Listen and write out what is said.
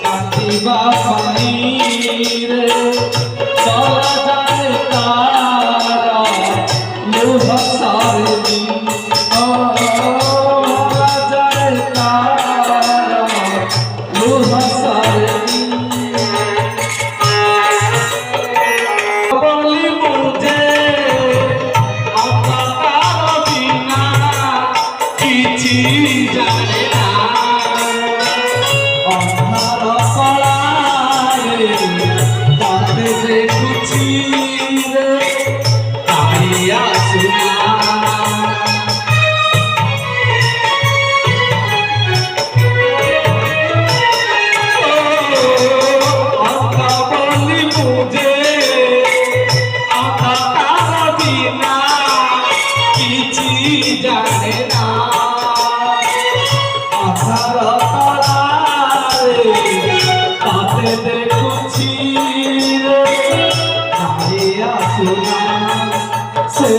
কাটিবা পানি রে চলা যায় তারা লোহার দিন চলা যায় তারা লোহার দিন বলি মুঝে আপনার বিনা কিছু জানে না অন্ধার কলায় তাতে দেখুছি রে তাইয়া শুনা জানে না আধার তলায় তাতে দেখুছি রে দাঁড়িয়া শোনা সে